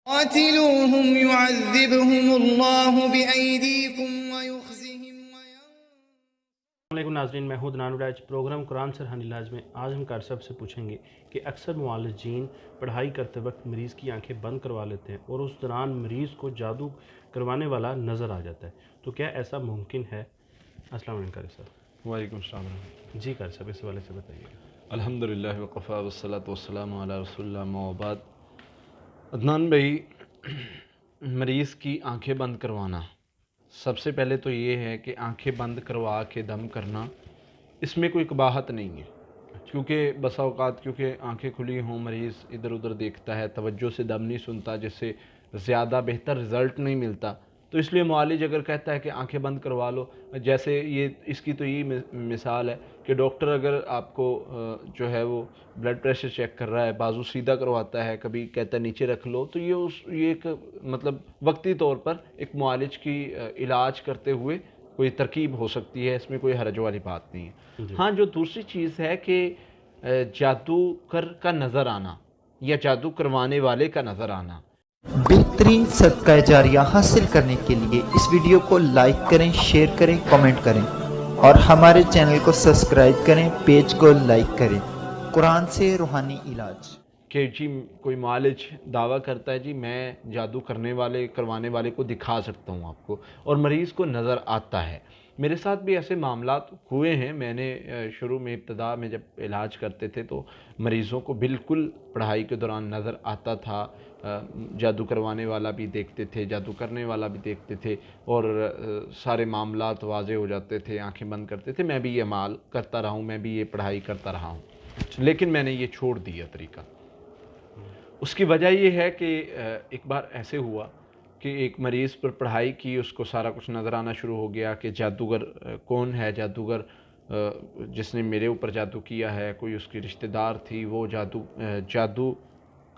قاتلوهم يعذبهم الله بأيديكم ويخزهم السلام علیکم ناظرین، میں ہوں دنان وڈاج۔ پروگرام قرآن سے روحانی علاج میں آج ہم کار صاحب سے پوچھیں گے کہ اکثر معالجین پڑھائی کرتے وقت مریض کی آنکھیں بند کروا لیتے ہیں اور اس دوران مریض کو جادو کروانے والا نظر آ جاتا ہے، تو کیا ایسا ممکن ہے؟ السلام علیکم قاری صاحب۔ وعلیکم السلام۔ جی قاری صاحب، اس حوالے سے بتائیے گا۔ الحمدللہ وقفا والصلاة والسلام علی رسول اللہ اما بعد۔ عدنان بھائی، مریض کی آنکھیں بند کروانا، سب سے پہلے تو یہ ہے کہ آنکھیں بند کروا کے دم کرنا، اس میں کوئی قباحت نہیں ہے، کیونکہ بسا اوقات کیونکہ آنکھیں کھلی ہوں، مریض ادھر ادھر دیکھتا ہے، توجہ سے دم نہیں سنتا، جس سے زیادہ بہتر رزلٹ نہیں ملتا، تو اس لیے معالج اگر کہتا ہے کہ آنکھیں بند کروا لو، جیسے یہ اس کی تو یہ مثال ہے کہ ڈاکٹر اگر آپ کو جو ہے وہ بلڈ پریشر چیک کر رہا ہے، بازو سیدھا کرواتا ہے، کبھی کہتا ہے نیچے رکھ لو، تو یہ ایک مطلب وقتی طور پر ایک معالج کی علاج کرتے ہوئے کوئی ترکیب ہو سکتی ہے، اس میں کوئی حرج والی بات نہیں ہے۔ ہاں، جو دوسری چیز ہے کہ جادوگر کا نظر آنا یا جادو کروانے والے کا نظر آنا، بہترین صدقہ جاریہ حاصل کرنے کے لیے اس ویڈیو کو لائک کریں، شیئر کریں، کمنٹ کریں اور ہمارے چینل کو سبسکرائب کریں، پیج کو لائک کریں۔ قرآن سے روحانی علاج کہ جی کوئی معالج دعویٰ کرتا ہے جی میں جادو کروانے والے کو دکھا سکتا ہوں آپ کو، اور مریض کو نظر آتا ہے۔ میرے ساتھ بھی ایسے معاملات ہوئے ہیں۔ میں نے شروع میں ابتدا میں جب علاج کرتے تھے تو مریضوں کو بالکل پڑھائی کے دوران نظر آتا تھا، جادو کروانے والا بھی دیکھتے تھے، جادو کرنے والا بھی دیکھتے تھے، اور سارے معاملات واضح ہو جاتے تھے، آنکھیں بند کرتے تھے۔ میں بھی یہ عمل کرتا رہا ہوں، میں بھی یہ پڑھائی کرتا رہا ہوں، لیکن میں نے یہ چھوڑ دیا طریقہ۔ اس کی وجہ یہ ہے کہ ایک بار ایسے ہوا کہ ایک مریض پر پڑھائی کی، اس کو سارا کچھ نظر آنا شروع ہو گیا کہ جادوگر کون ہے، جادوگر جس نے میرے اوپر جادو کیا ہے، کوئی اس کی رشتہ دار تھی، وہ جادو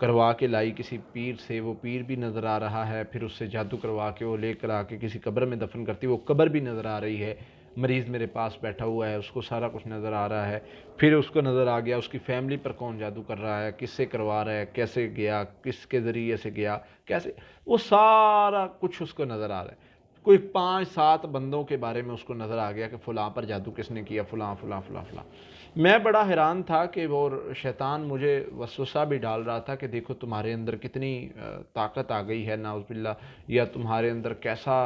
کروا کے لائی کسی پیر سے، وہ پیر بھی نظر آ رہا ہے، پھر اس سے جادو کروا کے وہ لے کر آ کے کسی قبر میں دفن کرتی، وہ قبر بھی نظر آ رہی ہے، مریض میرے پاس بیٹھا ہوا ہے، اس کو سارا کچھ نظر آ رہا ہے، پھر اس کو نظر آ گیا اس کی فیملی پر کون جادو کر رہا ہے، کس سے کروا رہا ہے، کیسے گیا، کس کے ذریعے سے گیا، کیسے، وہ سارا کچھ اس کو نظر آ رہا ہے۔ کوئی 5-7 بندوں کے بارے میں اس کو نظر آ گیا کہ فلاں پر جادو کس نے کیا، فلاں فلاں فلاں فلاں۔ میں بڑا حیران تھا کہ وہ شیطان مجھے وسوسہ بھی ڈال رہا تھا کہ دیکھو تمہارے اندر کتنی طاقت آ گئی ہے، نعوذ باللہ، یا تمہارے اندر کیسا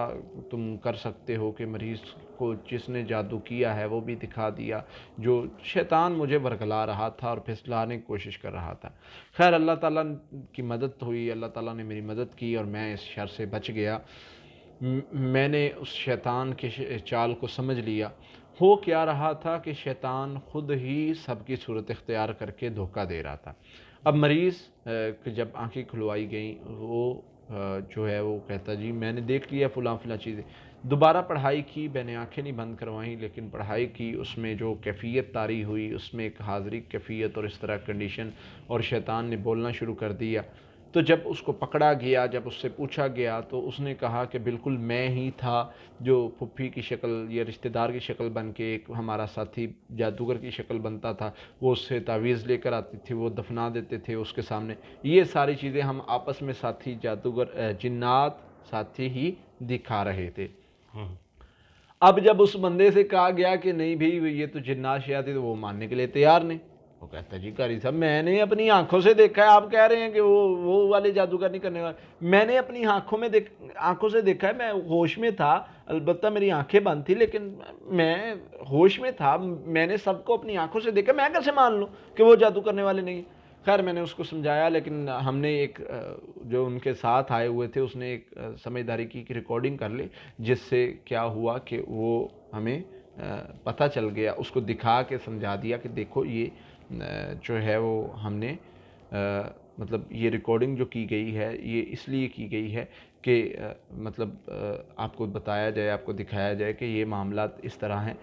تم کر سکتے ہو کہ مریض کو جس نے جادو کیا ہے وہ بھی دکھا دیا۔ جو شیطان مجھے ورگلا رہا تھا اور پھسلانے کی کوشش کر رہا تھا۔ خیر اللہ تعالیٰ کی مدد ہوئی، اللہ تعالیٰ نے میری مدد کی اور میں اس شر سے بچ گیا۔ میں نے اس شیطان کے چال کو سمجھ لیا۔ ہو کیا رہا تھا کہ شیطان خود ہی سب کی صورت اختیار کر کے دھوکہ دے رہا تھا۔ اب مریض جب آنکھیں کھلوائی گئیں، وہ جو ہے وہ کہتا جی میں نے دیکھ لیا فلاں فلاں چیزیں، دوبارہ پڑھائی کی، میں نے آنکھیں نہیں بند کروائیں، لیکن پڑھائی کی، اس میں جو کیفیت طاری ہوئی، اس میں ایک حاضری کیفیت اور اس طرح کنڈیشن، اور شیطان نے بولنا شروع کر دیا۔ تو جب اس کو پکڑا گیا، جب اس سے پوچھا گیا، تو اس نے کہا کہ بالکل میں ہی تھا جو پھپھی کی شکل یا رشتہ دار کی شکل بن کے ایک ہمارا ساتھی جادوگر کی شکل بنتا تھا، وہ اس سے تعویذ لے کر آتی تھی، وہ دفنا دیتے تھے اس کے سامنے۔ یہ ساری چیزیں ہم آپس میں ساتھی جادوگر جنات ساتھی ہی دکھا رہے تھے۔ اب جب اس بندے سے کہا گیا کہ نہیں بھئی یہ تو جنات شیاطین، تو وہ ماننے کے لیے تیار نہیں۔ وہ کہتا ہے جی قاری صاحب میں نے اپنی آنکھوں سے دیکھا ہے، آپ کہہ رہے ہیں کہ وہ والے جادوگر نہیں کرنے والے، میں نے اپنی آنکھوں سے دیکھا ہے، میں ہوش میں تھا، البتہ میری آنکھیں بند تھی لیکن میں ہوش میں تھا، میں نے سب کو اپنی آنکھوں سے دیکھا، میں کیسے مان لوں کہ وہ جادو کرنے والے نہیں۔ خیر میں نے اس کو سمجھایا، لیکن ہم نے ایک جو ان کے ساتھ آئے ہوئے تھے اس نے ایک سمجھداری کی ریکارڈنگ کر لی، جس سے کیا ہوا کہ وہ ہمیں پتہ چل گیا، اس کو دکھا کے سمجھا دیا کہ دیکھو یہ جو ہے وہ ہم نے مطلب یہ ریکارڈنگ جو کی گئی ہے یہ اس لیے کی گئی ہے کہ مطلب آپ کو بتایا جائے، آپ کو دکھایا جائے کہ یہ معاملات اس طرح ہیں۔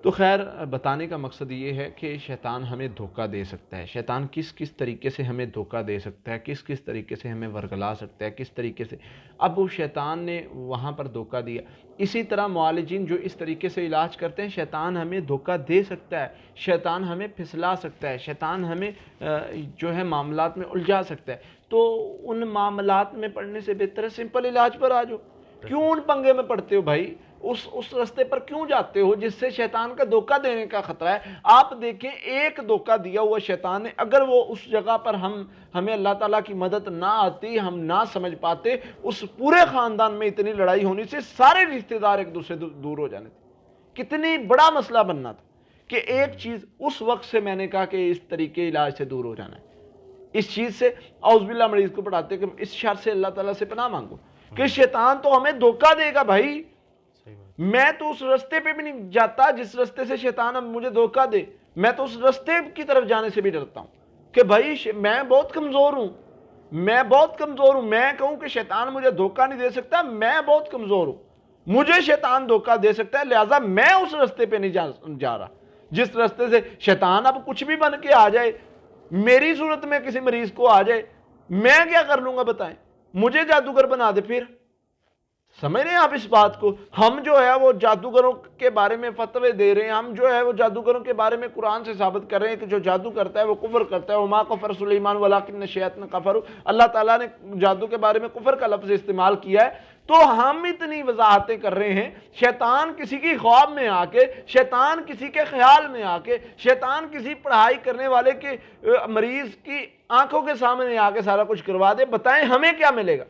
تو خیر بتانے کا مقصد یہ ہے کہ شیطان ہمیں دھوکہ دے سکتا ہے، شیطان کس کس طریقے سے ہمیں دھوکہ دے سکتا ہے، کس کس طریقے سے ہمیں ورگلا سکتا ہے، کس طریقے سے اب وہ شیطان نے وہاں پر دھوکہ دیا۔ اسی طرح معالجین جو اس طریقے سے علاج کرتے ہیں، شیطان ہمیں دھوکہ دے سکتا ہے، شیطان ہمیں پھسلا سکتا ہے، شیطان ہمیں جو ہے معاملات میں الجھا سکتا ہے۔ تو ان معاملات میں پڑنے سے بہتر ہے سمپل علاج پر آ جاؤ۔ کیوں ان پنگے میں پڑتے ہو بھائی؟ اس رستے پر کیوں جاتے ہو جس سے شیطان کا دھوکہ دینے کا خطرہ ہے؟ آپ دیکھیں ایک دھوکہ دیا ہوا شیطان نے، اگر وہ اس جگہ پر ہمیں اللہ تعالیٰ کی مدد نہ آتی، ہم نہ سمجھ پاتے، اس پورے خاندان میں اتنی لڑائی ہونی سے سارے رشتہ دار ایک دوسرے دور ہو جانے تھے، کتنی بڑا مسئلہ بننا تھا کہ ایک چیز اس وقت سے میں نے کہا کہ اس طریقے علاج سے دور ہو جانا ہے، اس چیز سے اعوذ باللہ مریض کو پڑھاتے کہ اس شر سے اللہ تعالیٰ سے پناہ مانگو کہ شیطان تو ہمیں دھوکہ دے گا بھائی، میں تو اس رستے پہ بھی نہیں جاتا جس رستے سے شیطان اب مجھے دھوکہ دے، میں تو اس رستے کی طرف جانے سے بھی ڈرتا ہوں کہ بھائی میں بہت کمزور ہوں، میں کہوں کہ شیطان مجھے دھوکہ نہیں دے سکتا، میں بہت کمزور ہوں، مجھے شیطان دھوکہ دے سکتا ہے، لہٰذا میں اس رستے پہ نہیں جا رہا جس رستے سے شیطان اب کچھ بھی بن کے آ جائے، میری صورت میں کسی مریض کو آ جائے، میں کیا کر لوں گا بتائیں؟ مجھے جادوگر بنا دے پھر۔ سمجھ رہے ہیں آپ اس بات کو؟ ہم جو ہے وہ جادوگروں کے بارے میں فتوے دے رہے ہیں، ہم جو ہے وہ جادوگروں کے بارے میں قرآن سے ثابت کر رہے ہیں کہ جو جادو کرتا ہے وہ کفر کرتا ہے، وما کفر سلیمان ولکن الشیاطین کفروا، اللہ تعالیٰ نے جادو کے بارے میں کفر کا لفظ استعمال کیا ہے، تو ہم اتنی وضاحتیں کر رہے ہیں، شیطان کسی کی خواب میں آ کے، شیطان کسی کے خیال میں آ کے، شیطان کسی پڑھائی کرنے والے کے مریض کی آنکھوں کے سامنے آ کے سارا کچھ کروا دے، بتائیں ہمیں کیا ملے گا؟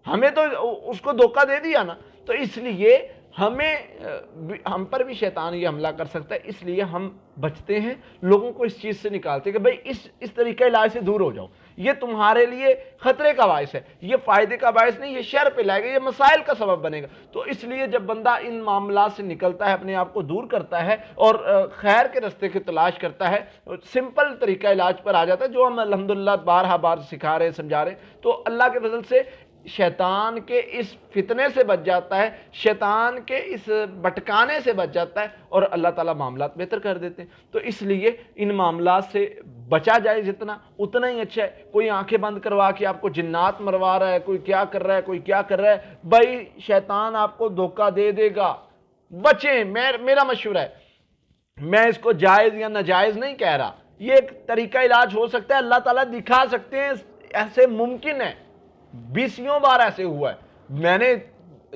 ہمیں تو اس کو دھوکہ دے دیا نا۔ تو اس لیے ہم پر بھی شیطان یہ حملہ کر سکتا ہے، اس لیے ہم بچتے ہیں، لوگوں کو اس چیز سے نکالتے ہیں کہ بھئی اس طریقہ علاج سے دور ہو جاؤ، یہ تمہارے لیے خطرے کا باعث ہے، یہ فائدے کا باعث نہیں، یہ شر پہ لائے گا، یہ مسائل کا سبب بنے گا۔ تو اس لیے جب بندہ ان معاملات سے نکلتا ہے، اپنے آپ کو دور کرتا ہے اور خیر کے رستے کی تلاش کرتا ہے، سمپل طریقہ علاج پر آ جاتا ہے جو ہم الحمدللہ بار سکھا رہے ہیں، سمجھا رہے ہیں، تو اللہ کے فضل سے شیطان کے اس فتنے سے بچ جاتا ہے، شیطان کے اس بھٹکانے سے بچ جاتا ہے، اور اللہ تعالیٰ معاملات بہتر کر دیتے ہیں۔ تو اس لیے ان معاملات سے بچا جائے جتنا اتنا ہی اچھا ہے۔ کوئی آنکھیں بند کروا کے آپ کو جنات مروا رہا ہے، کوئی کیا کر رہا ہے، کوئی کیا کر رہا ہے، بھائی شیطان آپ کو دھوکہ دے دے گا، بچیں۔ میرا مشورہ ہے، میں اس کو جائز یا ناجائز نہیں کہہ رہا، یہ ایک طریقہ علاج ہو سکتا ہے، اللہ تعالیٰ دکھا سکتے ہیں، ایسے ممکن ہے، 20 بار ایسے ہوا ہے، میں نے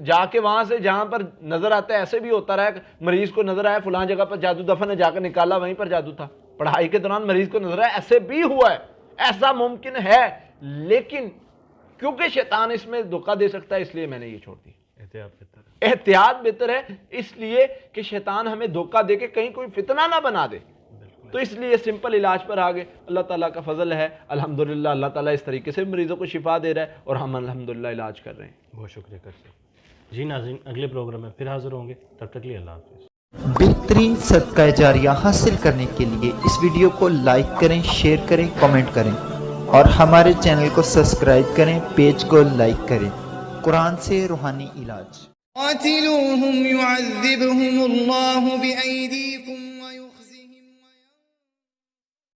جا کے وہاں سے جہاں پر نظر آتا ہے، ایسے بھی ہوتا رہا ہے، مریض کو نظر آیا فلان جگہ پر جادو دفن ہے، جا کے نکالا وہیں پر جادو تھا، پڑھائی کے دوران مریض کو نظر آیا، ایسے بھی ہوا ہے، ایسا ممکن ہے، لیکن کیونکہ شیطان اس میں دھوکہ دے سکتا ہے، اس لیے میں نے یہ چھوڑ دی۔ احتیاط بہتر ہے، اس لیے کہ شیطان ہمیں دھوکہ دے کے کہیں کوئی فتنہ نہ بنا دے، تو اس لیے سمپل علاج پر آگے اللہ تعالیٰ کا فضل ہے، الحمدللہ اللہ تعالیٰ اس طریقے سے مریضوں کو شفا دے رہا ہے اور ہم الحمدللہ علاج کر رہے ہیں۔ بہت شکریہ کرتے جی۔ ناظرین اگلے پروگرام میں پھر حاضر ہوں گے، تب تک لیے اللہ حافظ۔ بہترین صدقہ جاریہ حاصل کرنے کے لیے اس ویڈیو کو لائک کریں، شیئر کریں، کمنٹ کریں اور ہمارے چینل کو سبسکرائب کریں، پیج کو لائک کریں۔ قرآن سے روحانی علاج۔ قاتلوهم يعذبهم الله بأيديكم